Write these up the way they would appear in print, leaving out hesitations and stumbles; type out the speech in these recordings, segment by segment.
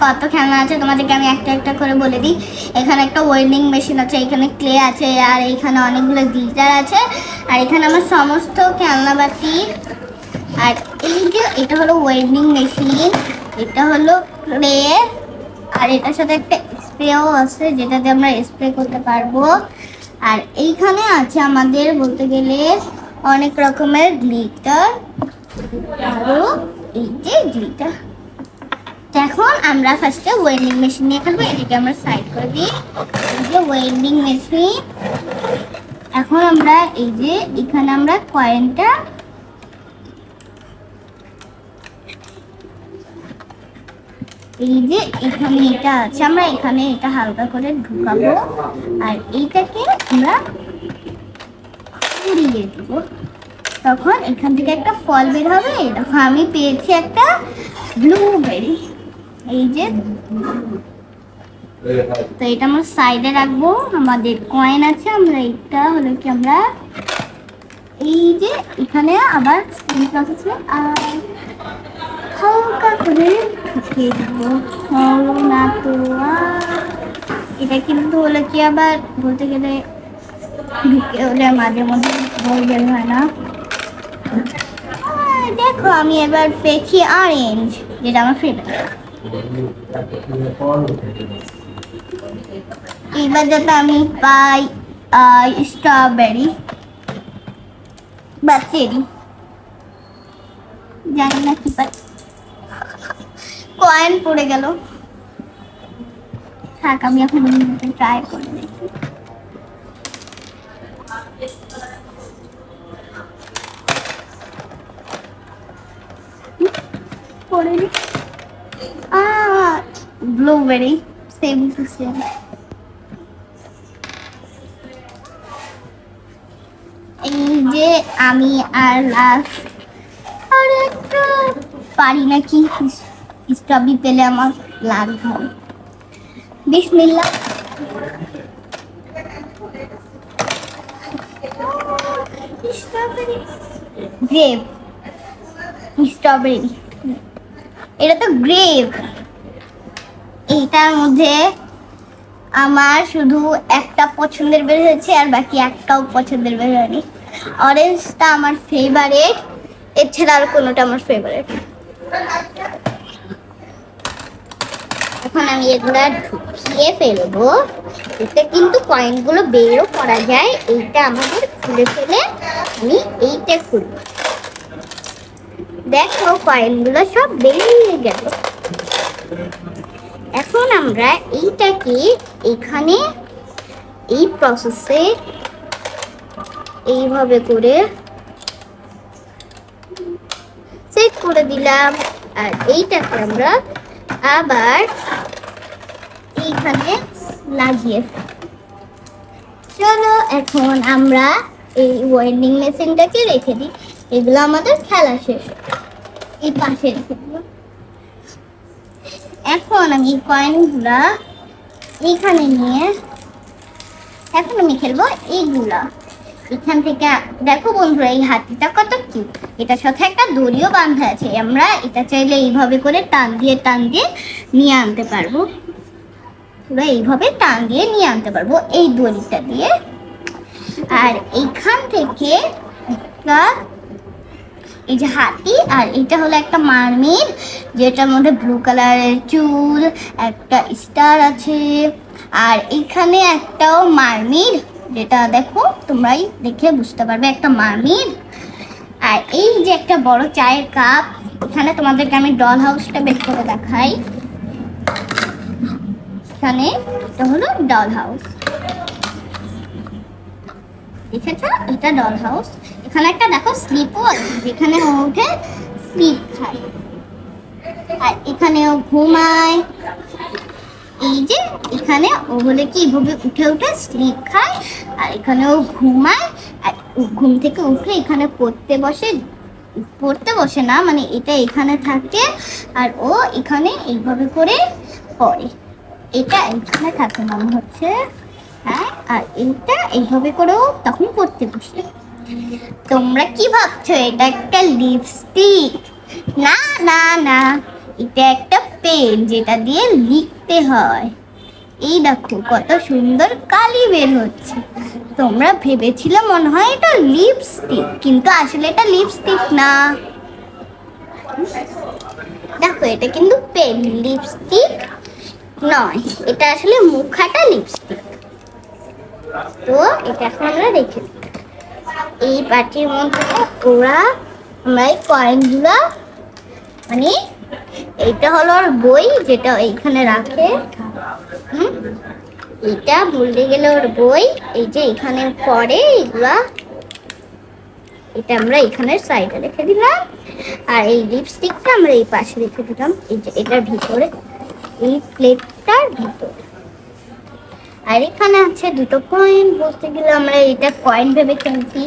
কত খেলনা আছে তোমাদেরকে আমি একটা একটা করে বলে দিই। এখানে একটা ওয়েল্ডিং মেশিন আছে, এখানে ক্লে আছে, আর এইখানে অনেকগুলো গ্লিটার আছে, আর এখানে আমার সমস্ত খেলনাবাতি। আর এই যে এটা হলো ওয়েল্ডিং মেশিন, এটা হলো ক্লে, আর এটার সাথে একটা স্প্রেও আছে যেটাতে আমরা স্প্রে করতে পারবো। আর এইখানে আছে আমাদের বলতে গেলে অনেক রকমের গ্লিটার, আরো এই যে গ্লিটার। এখন আমরা ফার্স্টে ওয়েল্ডিং মেশিন নিয়ে খেলবো, এটাকে আমরা সাইড করে দিই। এই যে ওয়েল্ডিং মেশিন, এখন আমরা এই যে এখানে আমরা কয়েনটা এই যে এখানে এটা আছে, আমরা এখানে এটা হালকা করে ঢুকাবো, আর এইটাকে আমরা ঘুরিয়ে দিব। তখন এখান থেকে একটা ফল বের হবে। দেখো আমি পেয়েছি একটা ব্লুবেরি, এই যে। তো এটা আমরা সাইডে রাখবো। আমাদের কয়েন আছে, আমরা এটা হলো কি আমরা এই যে এখানে আবার আছে, আর হালকা করে ঢুকিয়ে দিব। হলো না তো, এটা কিন্তু হলো কি আবার বলতে গেলে ঢুকে হলে মাঝে মধ্যে বল বের হয় না। দেখো আমি এবার পেয়েছি অরেঞ্জ, যেটা আমার ফেভারিট। এবার যাতে আমি পাই স্ট্রবেরি বা চেরি, জানি না কি পাই। কয়েন পড়ে গেল, থাক আমি এখন ট্রাই করে দেখি। Blueberry, same to same. এই যে আমি আর লাস্ট আর একটা পারি নাকি স্ট্রবেরি পেলে আমার লাভ হয়। বিসমিল্লাহ। স্ট্রবেরি, গ্রেপ, স্ট্রবেরি, এটা তো গ্রেপ। এইটার মধ্যে আমার শুধু একটা পছন্দের বের হয়েছে, আর বাকি একটাও পছন্দের বের হয়নি। অরেঞ্জটা আমার ফেভারিট, এছাড়া আর কোনোটা আমার ফেভারিট। এখন আমি এগুলা ঢুকিয়ে ফেলবো, এতে কিন্তু কয়েনগুলো বেরও করা যায়। এইটা আমাদের খুলে ফেলে আমি এইটা খুলবো। দেখো কয়েনগুলো সব বেরিয়ে গেল। এখন আমরা এইটাকে এখানে এই প্রসেসে এইভাবে করে সেট করে দিলাম, আর এইটাকে আমরা আবার এইখানে লাগিয়ে চলো এখন আমরা এই ওয়েল্ডিং মেশিনটাকে রেখে দিই। এগুলো আমাদের খেলা শেষ, এই পাশে রেখে দিলাম। এখন আমি কয়েনগুলা এইখানে নিয়ে এখন আমি খেলবো এইগুলা এখান থেকে। দেখো বন্ধুরা, এই হাতিটা কত কিউট, এটার সাথে একটা দড়িও বাঁধা আছে। আমরা এটা চাইলে এইভাবে করে টান দিয়ে নিয়ে আনতে পারবো। পুরো এইভাবে টান দিয়ে নিয়ে আনতে পারবো এই দড়িটা দিয়ে। আর এইখান থেকে একটা এই যে হাতি, আর এটা হলো একটা মারমেড, যেটার মধ্যে ব্লু কালারের চুল, একটা স্টার আছে। আর এখানে একটাও মারমেড, যেটা দেখো তোমরাই দেখে বুঝতে পারবে একটা মারমেড। আর এই যে একটা বড় চায়ের কাপ, এখানে তোমাদেরকে আমি ডল হাউসটা বের করে দেখাই। এখানে এটা হলো ডল হাউস, দেখেছো, এটা ডল হাউস। এখানে একটা দেখো স্লিপও আছে, যেখানে ও উঠে স্লিপ খায়, আর এখানেও ঘুমায়। এই যে এখানে ও বলে কি এইভাবে উঠে উঠে স্লিপ খায়, আর এখানেও ঘুমায়। আর ঘুম থেকে উঠে এখানে পড়তে বসে না, মানে এটা এখানে থাকে, আর ও এখানে এইভাবে করে পড়ে। এটা এখানে থাকে মনে হচ্ছে, হ্যাঁ। আর এইটা এইভাবে করেও তখন পড়তে বসে। তোমরা কি ভাবছো এটা একটা লিপস্টিক? না না না, এটা একটা পেন যেটা দিয়ে লিখতে হয়। এই দেখো কত সুন্দর কালি বের হচ্ছে। তোমরা ভেবেছিলে মনে হয় এটা লিপস্টিক, কিন্তু আসলে এটা লিপস্টিক না। দেখো এটা কিন্তু পেন, লিপস্টিক নয়, এটা আসলে মুখাটা লিপস্টিক। তো এটা এখন আমরা রেখে দিই। এই বাটির মধ্যে ওরা আমরা এই কয়েনগুলো, মানে এইটা হলো ওর বই যেটা এইখানে রাখে। এটা বলতে গেলে ওর বই, এই যে এখানে পড়ে এগুলা, এটা আমরা এখানে সাইডে রেখে দিলাম। আর এই লিপস্টিকটা আমরা এই পাশে রেখে দিলাম, এই যে এটার ভিতরে, এই প্লেটটার ভিতরে। আর এখানে আছে দুটো কয়েন, বলতে গেলে আমরা এটা কয়েন ভেবে কিনছি।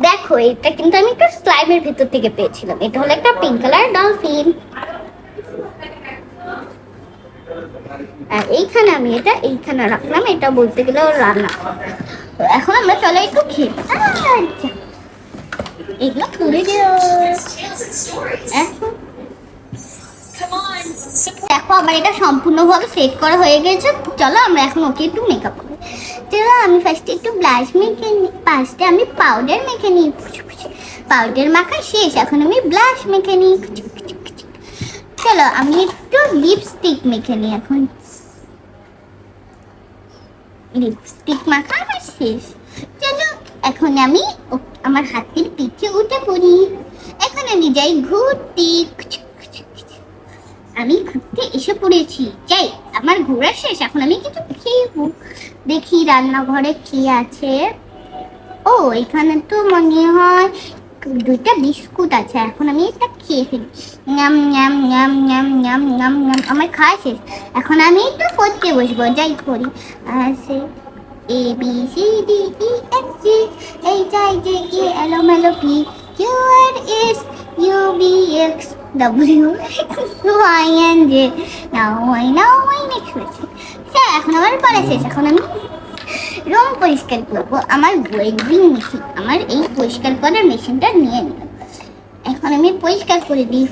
দেখো এটা কিন্তু আমি একটা স্লাইমের ভিতর থেকে পেয়েছিলাম। এটা হলো একটা পিঙ্ক কালার ডলফিন। আর এইখানে আমি এটা এইখানে রাখলাম, এটা বলতে গেলে ওর রান্না। তো এখন আমরা চলো একটু খেয়ে। এগুলো তুলে দিও। দেখো আমার এটা সম্পূর্ণভাবে সেট করা হয়ে গেছে। চলো আমরা এখন ওকে একটু মেকআপ করি। চলো আমি ফার্স্টে একটু ব্লাশ মেখে নিই, ফার্স্টে আমি পাউডার মেখে নিই। পাউডার মাখা শেষ, এখন আমি ব্লাশ মেখে নিই। চলো আমি একটু লিপস্টিক মেখে নিই। এখন লিপস্টিক মাখা আমার শেষ। চলো এখন আমি আমার হাতের পিঠে উঠে পড়ি। এখন আমি যাই ঘুরতে। আমি ঘুরতে এসে পড়েছি, যাই আমার ঘোরা শেষ। এখন আমি কিছু খেয়ে দেখি রান্নাঘরে কি আছে। ও এখানে তো মনে হয় দুইটা বিস্কুট আছে, এখন আমি এটা খেয়ে ফেলি। নাম নাম নাম নাম নাম নাম নাম, আমার খাওয়া শেষ। এখন আমি একটু পড়তে বসবো, যাই করি। আছে A B C D E F G H I J K L M N O P Q R S U V X W X Y and Z. Now I next হয়েছে। এখন আমার পড়া শেষ। এখন আমি রং পরিষ্কার করবো। আমার ওয়েডিং মেশিন, আমার এই পরিষ্কার করার মেশিনটা নিয়ে নিলাম। এখন আমি পরিষ্কার করে দিই।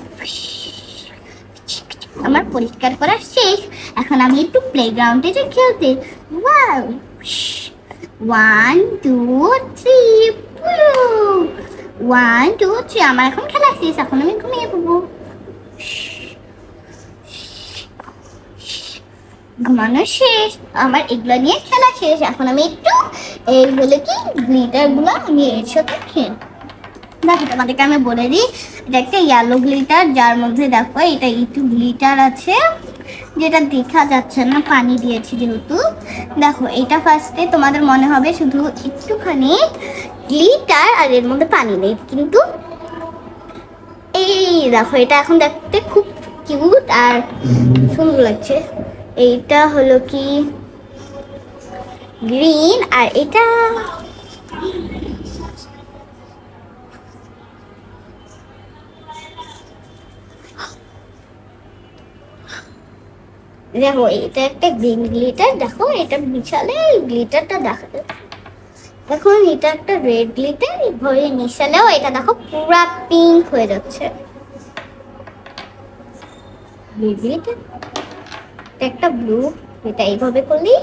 আমার পরিষ্কার করা শেষ। এখন আমি একটু প্লেগ্রাউন্ডে যে খেলতে। ওয়াও, 1 2 3, 1 2 3। আমার এখন খেলা শেষ, এখন আমি ঘুমিয়ে পড়বো। ঘুমানো শেষ, আমার এগুলো নিয়ে খেলা শেষ। এখন আমি একটু এইগুলো কি গ্লিটার গুলো আমি এর সাথে খেয়ে দেখো, তোমাদেরকে আমি বলে দিই, এটা একটা ইয়েলো গ্লিটার, যার মধ্যে দেখো এটা একটু গ্লিটার আছে যেটা দেখা যাচ্ছে না, পানি দিয়েছি যেহেতু। দেখো এটা ফার্স্টে তোমাদের মনে হবে শুধু একটুখানি গ্লিটার আর এর মধ্যে পানি নেই, কিন্তু এই দেখো এটা এখন দেখতে খুব কিউট আর সুন্দর লাগছে। এইটা হলো কি গ্রিন, আর এটা দেখো এটা একটা গ্রিন গ্লিটার। দেখো এটা মিশালে গ্লিটারটা দেখা যাচ্ছে। দেখো এটা একটা রেড গ্লিটার, ভরে মিশালেও এটা দেখো পুরা পিঙ্ক হয়ে যাচ্ছে। গ্লিটার একটা ব্লু, এটা এইভাবে করলেই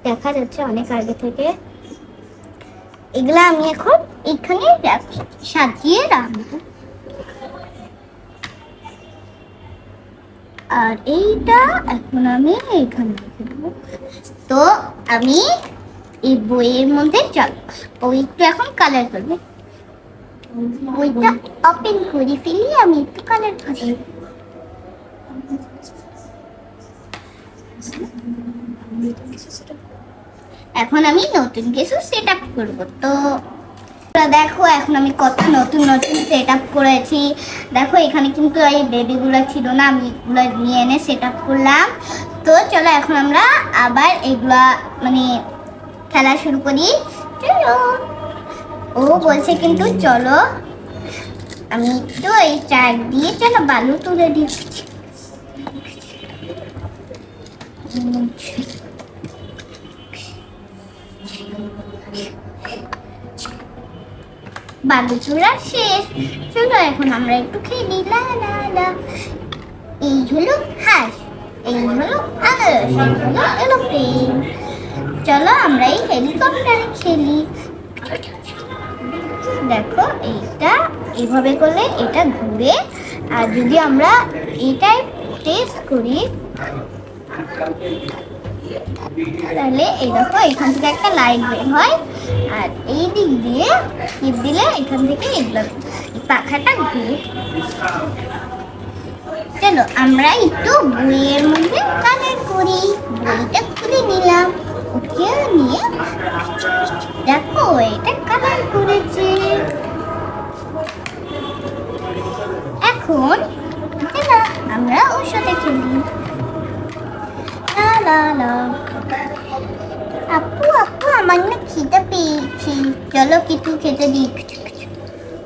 দেখা যাচ্ছে অনেক আগে থেকে। এগুলা আমি এখন এখানে সাজিয়ে রাখবো। আর এইটা এখন আমি এখানে রেখে দেবো। তো আমি এই বইয়ের মধ্যে চল বইটা এখন কালার করবে। বইটা ওপেন করে ফেলি, আমি একটু কালার করি। এখন আমি নতুন কিছু সেট আপ করবো। তো দেখো এখন আমি কত নতুন নতুন সেট আপ করেছি। দেখো এখানে কিন্তু এই বেবিগুলো ছিল না, আমি এগুলো নিয়ে এনে সেট আপ করলাম। তো চলো এখন আমরা আবার এগুলা মানে খেলা শুরু করি। চলো, ও বলছে কিন্তু চলো আমি একটু এই ট্র্যাক দিয়ে চলো বালু তুলে দিচ্ছি। বালু চূড়া শেষ। চলো এখন আমরা একটু খেলি। লা লা লা এই হলো হাঁস, এই হলো আনারস, এই হলো এরোপ্লেন। চলো আমরা এই হেলিকপ্টারে খেলি। দেখো এইটা এইভাবে করলে এটা ঘুরে, আর যদি আমরা এটাই টেস্ট করি তাহলে এই দেখো এখান থেকে একটা লাইট বের হয়, আর এই দিক দিয়ে টিপ দিলে এখান থেকে এগুলো পাখাটা ঘুরে। চলো আমরা একটু বইয়ের মধ্যে কালার করি। বইটা খুলে নিলাম, ওকে নিয়ে দেখো এটা কালার করেছে। এখন চলো আমরা ওর সাথে খেলি। লা লা লা। আপু আপু আমার না খিদে পেয়েছি, চলো কিছু খেতে দিই।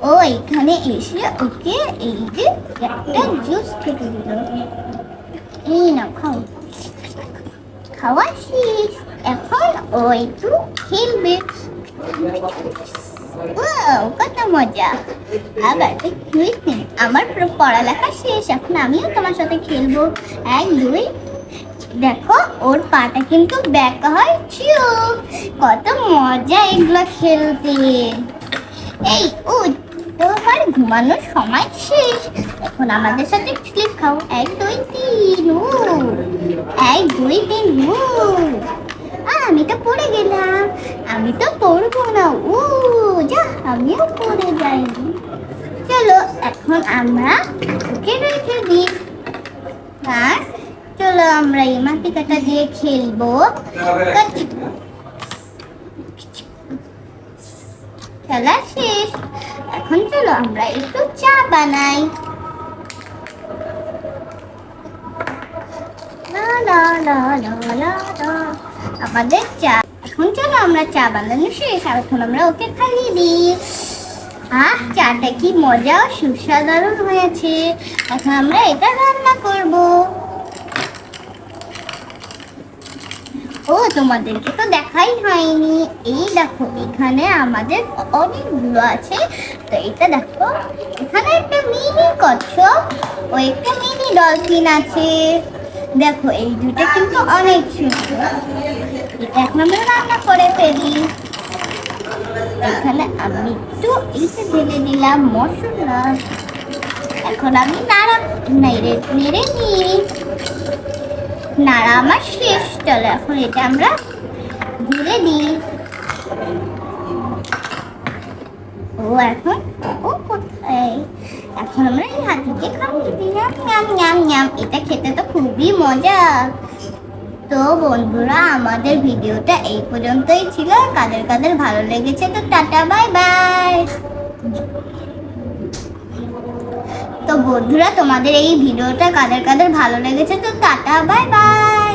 ও এখানে এসে ওকে এই যে একটা জুস খেতে দিল। এই না খাও, খাওয়া শেষ, এখন ও একটু খেলবে। কত মজা। আবার আমার পড়ালেখা শেষ, এখন আমিও তোমার সাথে খেলবো। 1 2। দেখো ওর পাটা কিন্তু ব্যাকা হয়, কত মজা এগুলো খেলতে। এই উঠ, তোমার ঘুমানোর সময় শেষ, এখন আমাদের সাথে স্লিপ খাও। 1 2 3 1 2 3 আমি তো পড়ে গেলাম, আমি তো পড়বো না। যা আমিও পড়ে যাই। চলো এখন আমরা ওকে রেখে দিই। আর চলো আমরা এই মাটি কাটা দিয়ে খেলবো। খেলা শেষ, এখন চলো আমরা একটু চা বানাই। লা লা লা লা লা লা। আমাদের চা, এখন চলো আমরা চা বানানো শেষ, আর এখন আমরা ওকে খাইয়ে দিই। চাটা কি মজা, সুস্বাদু হয়েছে। এখন আমরা এটা রান্না করব। ও তোমাদেরকে তো দেখাই হয়নি, এই দেখো এখানে আমাদের অনেকগুলো আছে। তো এটা দেখো, এখানে একটা মিনি কচ্ছপ ও একটা মিনি ডলফিন আছে। দেখো এই দুটো কিন্তু অনেক সুন্দর। এটা এখন আমরা রান্না করে ফেলি। এখানে আমি একটু এইটা ঢেলে দিলাম মশলা। এখন আমি নেড়ে নিই। নাড়া আমার শেষ, চলো এখন এটা আমরা ঢেলে দিই। ও এখন ও কোথায়, এখন আমরা এই হাতিকে খাইয়ে দিলাম। ஞাম ஞাম ঞাম, এটা খেতে তো খুবই মজা। তো বন্ধুরা আমাদের ভিডিওটা এই পর্যন্তই ছিল। কাদের কাদের ভালো লেগেছে তো টাটা বাই বাই। তো বন্ধুরা তোমাদের এই ভিডিওটা কাদের কাদের ভালো লেগেছে তো টাটা বাই বাই।